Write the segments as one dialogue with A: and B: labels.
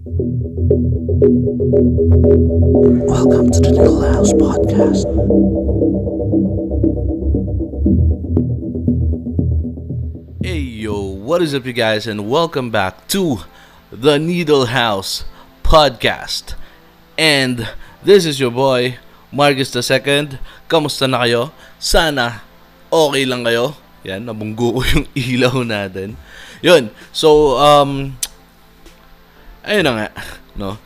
A: Welcome to the Little House Podcast. Hey yo, what is up you guys and welcome back to the Needle House Podcast. And this is your boy, Marcus II. Kamusta na kayo? Sana okay lang kayo. Yan, nabunggo ko yung ilaw natin. Yun, so, ayun na nga, no?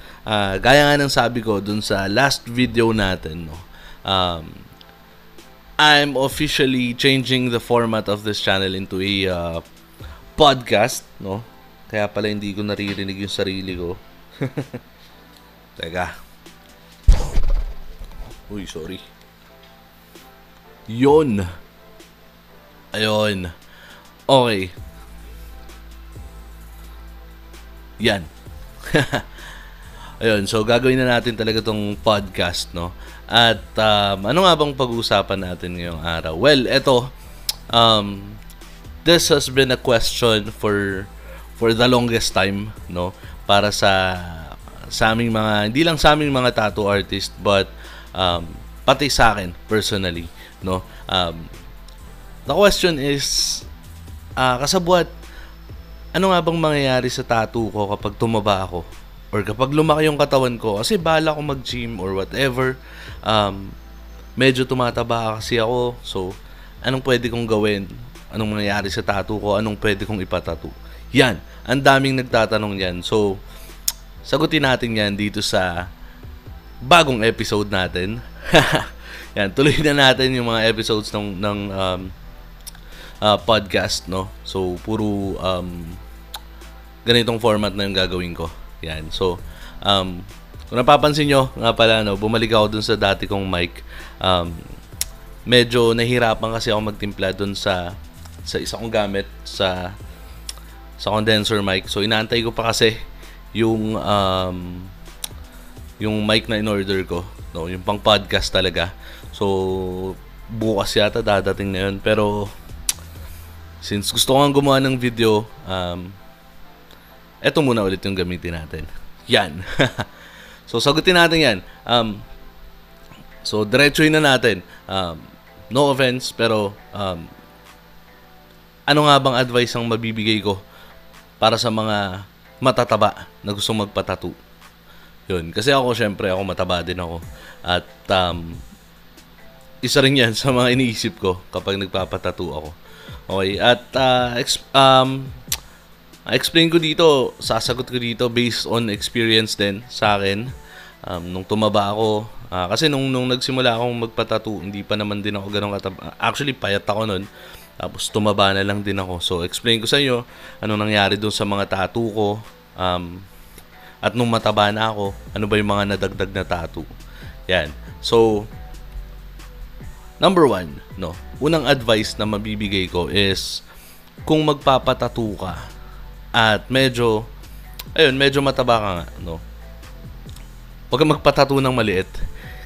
A: Gaya nga ng sabi ko dun sa last video natin, no? I'm officially changing the format of this channel into a podcast, no? Kaya pala hindi ko naririnig yung sarili ko. Teka. Uy, sorry. Yun. Ayun. Okay. Yan. Ayun, so gagawin na natin talaga tong podcast, no? At ano nga bang pag-uusapan natin ngayong araw? Well, eto, this has been a question for the longest time, no? Para sa aming mga, hindi lang sa aming mga tattoo artist, but pati sa akin personally, no? The question is, kasabwat, ano nga bang mangyayari sa tattoo ko kapag tumaba ako? Or kapag lumaki yung katawan ko, kasi bala ko mag-gym or whatever, medyo tumataba kasi ako. So, anong pwede kong gawin? Anong mangyayari sa tattoo ko? Anong pwede kong ipatattoo? Yan, ang daming nagtatanong yan. So, sagutin natin yan dito sa bagong episode natin. Yan, tuloy na natin yung mga episodes ng podcast, no? So, puro ganitong format na yung gagawin ko. Yan. So, kung napapansin nyo, nga pala, no, bumalik ako dun sa dati kong mic. Medyo nahirapan kasi ako magtimpla dun sa isa kong gamit, sa condenser mic. So, inaantay ko pa kasi yung mic na in-order ko, no, yung pang podcast talaga. So, bukas yata dadating na yun. Pero, since gusto ko nga gumawa ng video, eto muna ulit yung gamitin natin. Yan. So, sagutin natin yan. So, diretsuhin na natin. No offense, pero ano nga bang advice ang mabibigay ko para sa mga matataba na gustong magpatattoo? Yun. Kasi ako, syempre, ako mataba din ako. At isa rin yan sa mga iniisip ko kapag nagpapatattoo ako. Okay. At explain ko dito, sasagot ko dito based on experience din sa akin. Nung tumaba ako, kasi nung nagsimula akong magpatattoo, hindi pa naman din ako ganun kataba. Actually, payat ako nun. Tapos tumaba na lang din ako. So, explain ko sa inyo ano nangyari doon sa mga tattoo ko. At nung mataba na ako, ano ba yung mga nadagdag na tattoo. Yan. So, number 1, no? Unang advice na mabibigay ko is kung magpapatattoo ka at medyo mataba ka nga, no? Huwag kang magpatattoo ng maliit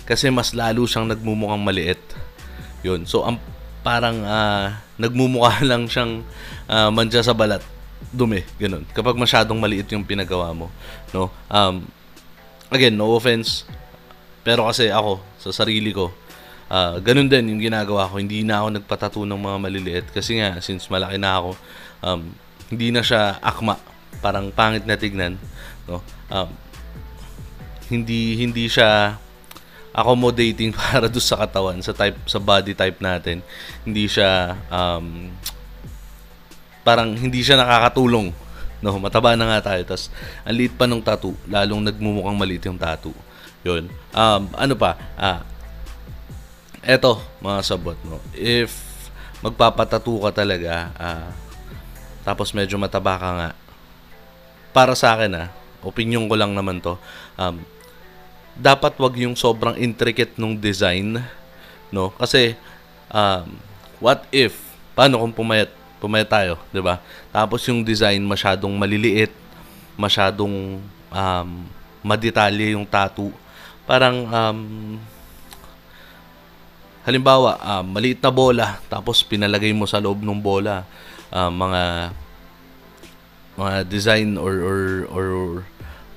A: kasi mas lalo siyang nagmumukhang maliit. Yun. So, parang nagmumukha lang siyang mantsa sa balat. Dumi, ganun. Kapag masyadong maliit yung pinagawa mo, no? Again, no offense, pero kasi ako, sa sarili ko, ganun din yung ginagawa ko. Hindi na ako nagpatattoo ng mga maliliit kasi nga, since malaki na ako, hindi na siya akma, parang pangit na tignan, no? Hindi siya accommodating para doon sa katawan, sa body type natin. Hindi siya parang hindi siya nakakatulong, no? Mataba na nga tayo, tas ang liit pa ng tattoo, lalong nagmumukhang maliit yung tattoo. Yun. Ano pa? Eto, mga sabot, no? If magpapatattoo ka talaga, tapos medyo mataba ka nga, para sa akin, opinion ko lang naman to, dapat wag yung sobrang intricate nung design, no? Kasi, what if, paano kung pumayat tayo, di ba? Tapos yung design masyadong maliliit, masyadong madetalye yung tattoo. Parang, halimbawa, maliit na bola, tapos pinalagay mo sa loob ng bola, mga design or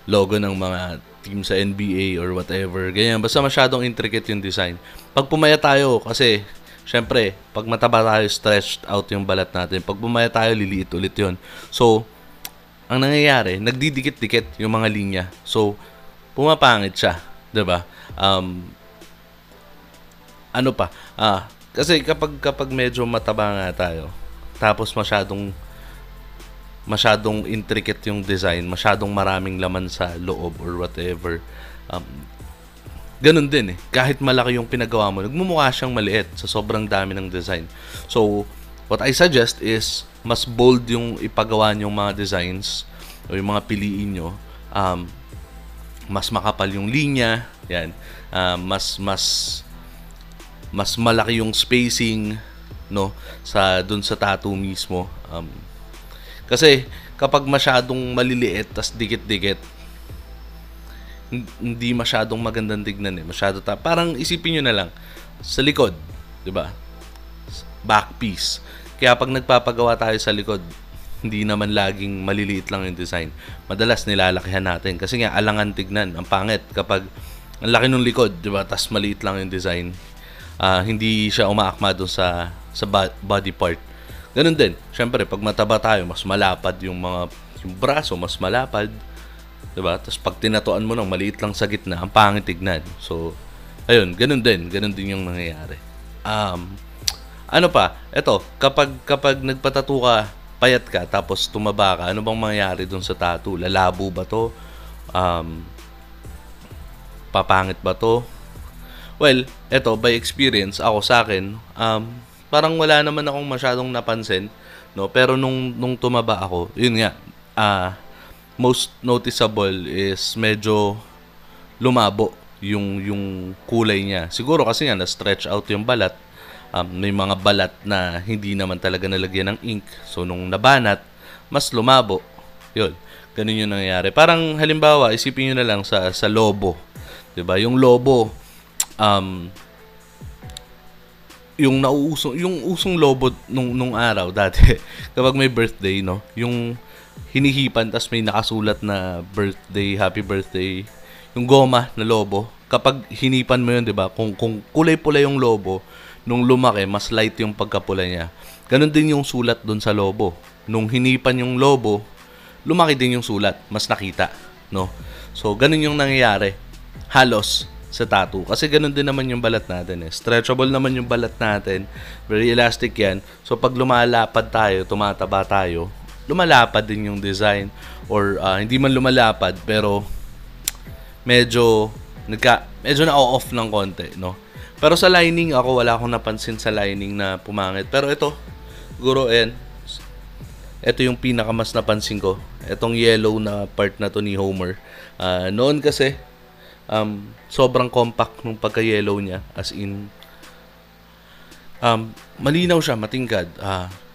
A: logo ng mga team sa NBA or whatever. Ganyan, basta masyadong intricate yung design. Pag pumaya tayo, kasi syempre, pag mataba tayo, stretched out yung balat natin. Pag pumaya tayo, liliit ulit yun. So, ang nangyayari, nagdidikit-dikit yung mga linya. So, pumapangit siya. Diba? Ano pa? Kasi kapag medyo mataba nga tayo, tapos masyadong intricate yung design, masyadong maraming laman sa loob or whatever. Ganun din eh. Kahit malaki yung pinagawa mo, nagmumukha siyang maliit sa sobrang dami ng design. So, what I suggest is, mas bold yung ipagawa nyong mga designs o yung mga piliin nyo. Mas makapal yung linya. Yan. Mas malaki yung spacing, no, dun sa tattoo mismo. Kasi kapag masyadong maliliit tas dikit-dikit, hindi masyadong magandang tignan eh. Parang isipin niyo na lang sa likod, 'di ba? Back piece. Kaya pag nagpapagawa tayo sa likod, hindi naman laging maliliit lang yung design. Madalas nilalakihan natin kasi nga alangan tignan. Ang pangit kapag ang laki ng likod, 'di ba? Tas maliit lang yung design. Hindi siya umaakma doon sa body part. Ganun din. Syempre, pag mataba tayo, mas malapad yung braso, mas malapad. Diba? Tapos pag tinatuan mo nang maliit lang sa gitna, ang pangit tignan. So, ayun, ganun din. Ganun din yung nangyayari. Ano pa? Ito, kapag nagpatattoo ka, payat ka, tapos tumaba ka, ano bang mangyayari dun sa tattoo? Lalabo ba to? Papangit ba to? Well, eto, by experience, ako sa akin, parang wala naman akong masyadong napansin, no? Pero nung tumaba ako, yun nga, most noticeable is medyo lumabo yung kulay niya. Siguro kasi nga na-stretch out yung balat. May mga balat na hindi naman talaga nalagyan ng ink. So nung nabanat, mas lumabo. Yun, ganun yung nangyayari. Parang halimbawa, isipin nyo na lang sa lobo. 'Di ba? Yung lobo, yung usong lobo nung araw dati kapag may birthday, no, yung hinihipan tas may nakasulat na birthday, happy birthday, yung goma na lobo, kapag hinipan mo yun, 'di ba, kung kulay-pula yung lobo, nung lumaki mas light yung pagkapula niya. Ganun din yung sulat doon sa lobo. Nung hinipan yung lobo, lumaki din yung sulat, mas nakita, no. So ganun yung nangyayari halos sa tattoo. Kasi ganun din naman yung balat natin eh. Stretchable naman yung balat natin. Very elastic yan. So pag lumalapad tayo, tumataba tayo, lumalapad din yung design. Or hindi man lumalapad, pero medyo na-off ng konti, no? Pero sa lining, ako wala akong napansin sa lining na pumangit. Pero ito, siguro ito yung pinakamas napansin ko. Itong yellow na part na to ni Homer. Noon kasi, sobrang compact nung pagka-yellow niya, as in malinaw siya, matingkad.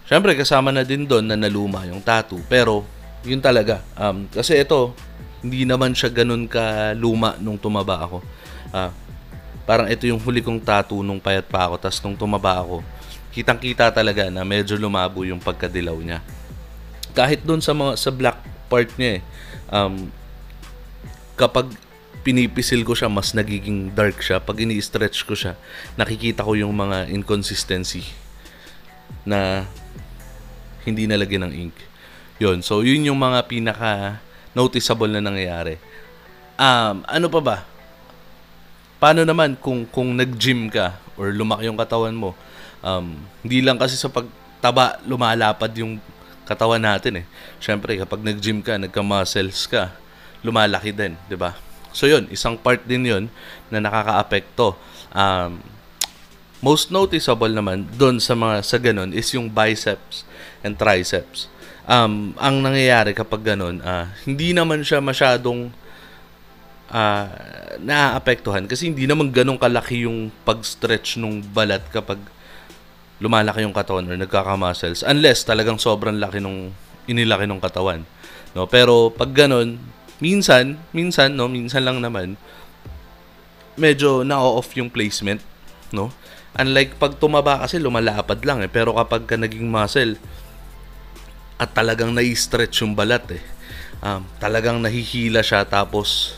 A: Syempre kasama na din doon na naluma yung tattoo, pero yun talaga, kasi ito hindi naman siya ganun ka luma nung tumaba ako. Parang ito yung huli kong tattoo nung payat pa ako, tas nung tumaba ako, kitang-kita talaga na medyo lumabo yung pagkadilaw niya. Kahit doon sa black part niya kapag pinipisil ko siya, mas nagiging dark siya. Pag ini-stretch ko siya, nakikita ko yung mga inconsistency na hindi nalagyan ng ink. Yun. So, yun yung mga pinaka-noticeable na nangyayari. Ano pa ba? Paano naman kung nag-gym ka or lumaki yung katawan mo? Hindi lang kasi sa pagtaba, lumalapad yung katawan natin eh. Siyempre, kapag nag-gym ka, nagka-muscles ka, lumalaki din, di ba? So yun, isang part din yun na nakaka-apekto. Most noticeable naman doon sa ganun is yung biceps and triceps. Ang nangyayari kapag ganun, hindi naman siya masyadong naaapektuhan kasi hindi naman ganun kalaki yung pag-stretch nung balat kapag lumalaki yung katawan or nagkaka-muscles, unless talagang sobrang laki nung inilaki nung katawan, no? Pero pag ganun, minsan lang naman medyo na-off yung placement, no? Unlike pag tumaba kasi lumalapad lang eh, pero kapag ka naging muscle at talagang nai-stretch yung balat eh, talagang nahihila siya tapos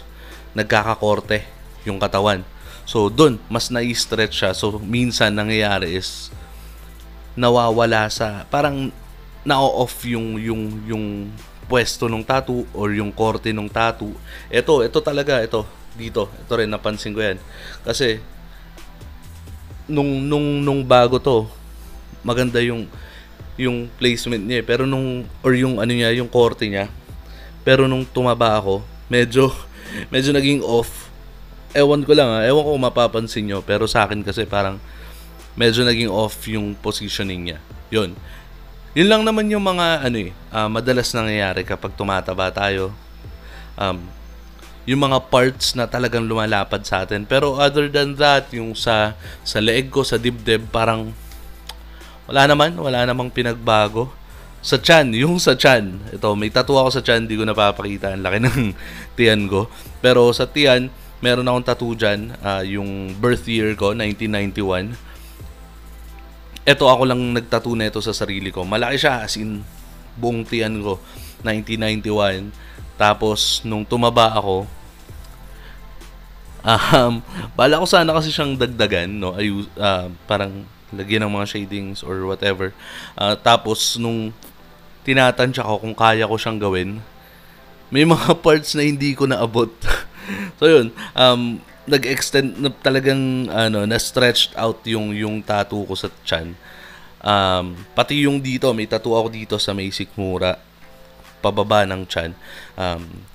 A: nagkakakorte yung katawan. So doon mas na-stretch siya. So minsan nangyayari is nawawala sa parang na-off yung pwesto ng tattoo or yung korte ng tattoo. Ito talaga dito. Ito rin napansin ko 'yan. Kasi nung bago to, maganda yung placement niya pero yung ano niya, yung korte niya. Pero nung tumaba ako, medyo naging off. Ewan ko kung mapapansin nyo, pero sa akin kasi parang medyo naging off yung positioning niya. Yun lang naman yung mga madalas nangyayari kapag tumataba tayo. Yung mga parts na talagang lumalapad sa atin. Pero other than that, yung sa leeg ko, sa dibdib, parang wala namang pinagbago. Sa tiyan, ito, may tattoo ako sa tiyan, di ko napapakita, ang laki ng tiyan ko. Pero sa tiyan, meron akong tattoo dyan, yung birth year ko, 1991. Ito, ako lang nagtattoo na ito sa sarili ko. Malaki siya, as in, buong tiyan ko, 1991. Tapos, nung tumaba ako, bala ko sana kasi siyang dagdagan, no? Parang lagyan ng mga shadings or whatever. Tapos, nung tinatansya ko kung kaya ko siyang gawin, may mga parts na hindi ko naabot. So yun, nag-extend na talagang na-stretched out yung tattoo ko sa tiyan. Pati yung dito, may tattoo ako dito sa may sikmura, pababa ng tiyan.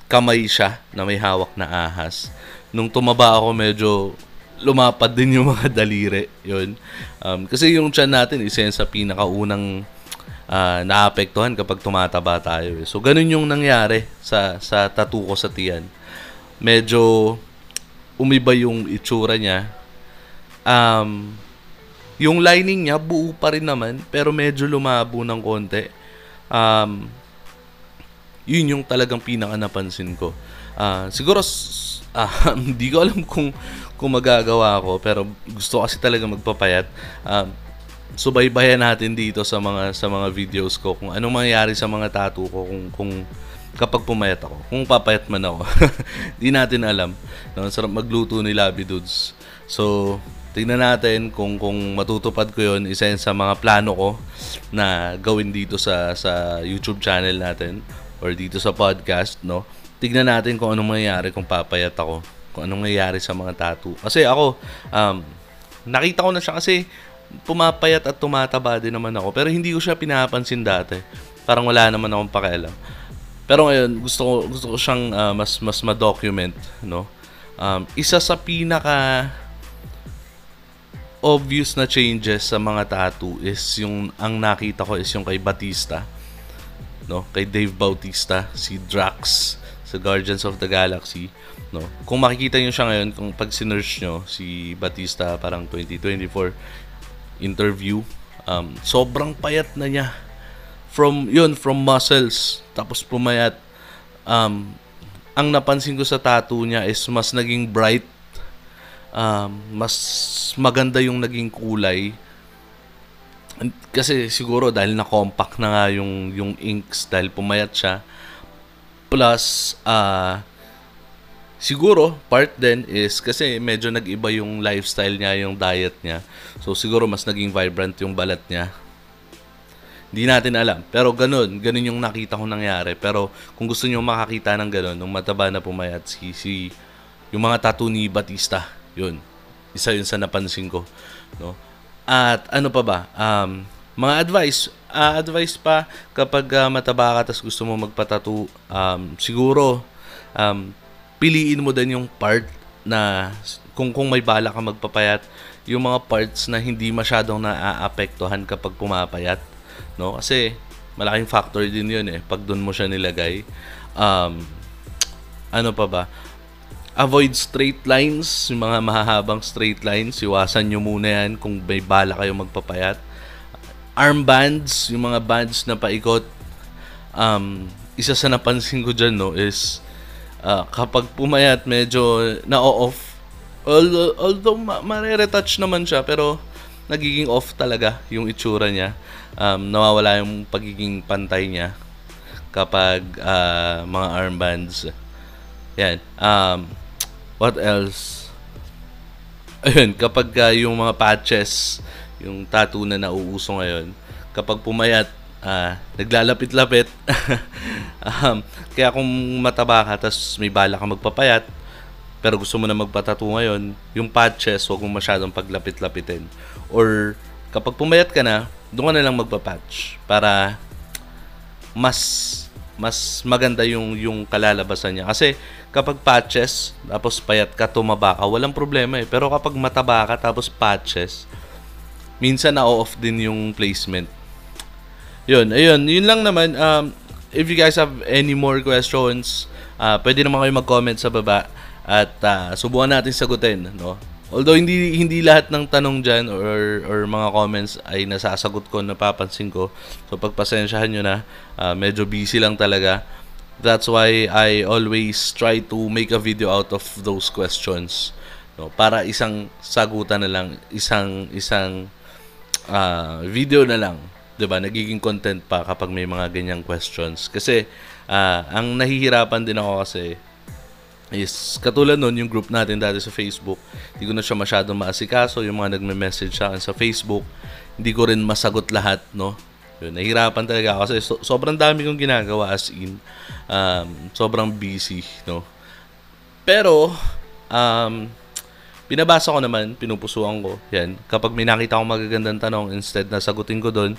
A: Kamay siya na may hawak na ahas. Nung tumaba ako, medyo lumapad din yung mga daliri. Yun. Kasi yung tiyan natin, isa yan sa pinakaunang naapektuhan kapag tumataba tayo. So, ganun yung nangyari sa tattoo ko sa tiyan. Medyo umiba yung itsura niya. Yung lining niya, buo pa rin naman, pero medyo lumabo ng konti. Yun yung talagang pinaka napansin ko. Siguro, hindi ko alam kung magagawa ko, pero gusto kasi talaga magpapayat. Subaybayan natin dito sa mga videos ko kung anong mangyayari sa mga tattoo ko kung kapag pumayat ako. Kung papayat man ako. Di natin alam. No, sarap magluto ni Labi Dudes. So, tingnan natin kung matutupad ko yon. Isa yan sa mga plano ko na gawin dito sa YouTube channel natin or dito sa podcast, no. Tignan natin kung anong mangyayari kung papayat ako. Kung anong mangyayari sa mga tattoo. Kasi ako, nakita ko na siya kasi pumapayat at tumataba din naman ako. Pero hindi ko siya pinapansin dati. Parang wala naman akong pakialam. Pero ngayon, gusto ko siyang mas ma-document, no? Isa sa pinaka obvious na changes sa mga tattoo is ang nakita ko is yung kay Batista, no? Kay Dave Bautista, si Drax sa Guardians of the Galaxy, no? Kung makikita niyo siya ngayon, kung pag sinearch niyo si Batista parang 2024 interview, sobrang payat na niya. From muscles, tapos pumayat. Ang napansin ko sa tattoo niya is mas naging bright, mas maganda yung naging kulay. Kasi siguro dahil na compact na nga yung inks dahil pumayat siya. Plus, siguro part din is kasi medyo nag-iba yung lifestyle niya, yung diet niya. So siguro mas naging vibrant yung balat niya. Hindi natin alam. Pero ganun yung nakita ko nangyari. Pero kung gusto niyo makakita ng ganun, nung mataba na pumayat yung mga tattoo ni Batista, yun. Isa yun sa napansin ko, no? At ano pa ba? Mga advice pa kapag mataba ka tas gusto mo magpa-tattoo, siguro piliin mo din yung part na kung may bala ka magpapayat, yung mga parts na hindi masyadong naaapektuhan kapag pumapayat, no? Kasi malaking factor din yun pag doon mo siya nilagay. Ano pa ba? Avoid straight lines, yung mga mahahabang straight lines, iwasan nyo muna yan kung may bala kayo magpapayat. Armbands, yung mga bands na paikot, isa sa napansin ko dyan, no, is kapag pumayat medyo na-off. Although mare-retouch naman siya, pero nagiging off talaga yung itsura niya. Nawawala yung pagiging pantay niya. kapag mga armbands. Yan. What else? Ayun, kapag yung mga patches, yung tattoo na nauuso ngayon, kapag pumayat, naglalapit-lapit. Kaya kung mataba ka, tas may bala ka magpapayat, pero gusto mo na magpatattoo ngayon, yung patches, huwag mo masyadong paglapit-lapitin. Or kapag pumayat ka na, doon ka na lang magpa-patch para mas maganda yung kalalabasan niya. Kasi kapag patches, tapos payat ka, tumaba ka, walang problema eh. Pero kapag mataba ka, tapos patches, minsan na-off din yung placement. Yun lang naman. If you guys have any more questions, pwede naman kayo mag-comment sa baba at subukan natin sagutin, no? Although hindi lahat ng tanong diyan or mga comments ay nasasagot ko, napapansin ko. So pagpasensyahan niyo na, medyo busy lang talaga. That's why I always try to make a video out of those questions, no? Para isang sagutan na lang, isang video na lang, 'di ba? Nagiging content pa kapag may mga ganyang questions. Kasi ang nahihirapan din ako kasi is katulad nun yung group natin dati sa Facebook, hindi ko na siya masyadong maasikaso. Yung mga nagme-message sa akin sa Facebook, hindi ko rin masagot lahat, no? Yun, nahihirapan talaga ako kasi sobrang dami kong ginagawa, as in sobrang busy, no? Pero binabasa ko naman, pinupusuan ko. Yan. Kapag may nakita akong magagandang tanong, instead na sagutin ko doon,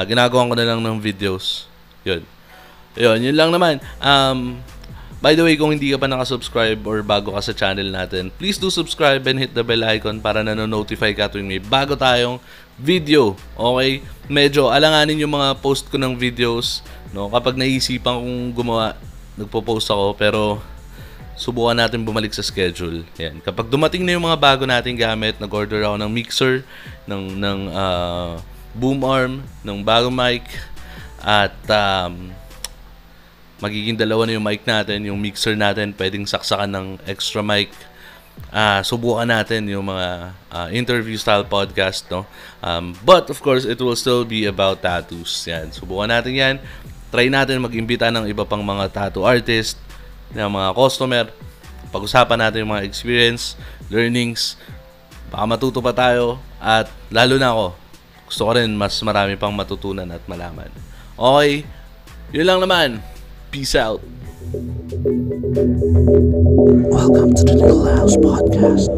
A: ginagawa ko na lang ng videos. Yun lang naman. By the way, kung hindi ka pa nakasubscribe or bago ka sa channel natin, please do subscribe and hit the bell icon para nanonotify ka tuwing may bago tayong video. Okay? Medyo alanganin yung mga post ko ng videos, no? Kapag naisipan kong gumawa, nagpo-post ako, pero subukan natin bumalik sa schedule. Yan. Kapag dumating na yung mga bago nating gamit, nag-order ako ng mixer, ng boom arm, ng bagong mic, at magiging dalawa na yung mic natin, yung mixer natin, pwedeng saksakan ng extra mic. Subukan natin yung mga interview style podcast, no? But of course, it will still be about tattoos. Yan. Subukan natin yan. Try natin mag-imbita ng iba pang mga tattoo artist, ng mga customer. Pag-usapan natin yung mga experience, learnings. Baka matuto pa tayo. At lalo na ako, gusto ko rin mas marami pang matutunan at malaman. Okay? Yun lang naman. Peace out.
B: Welcome to the Nicolaus Podcast.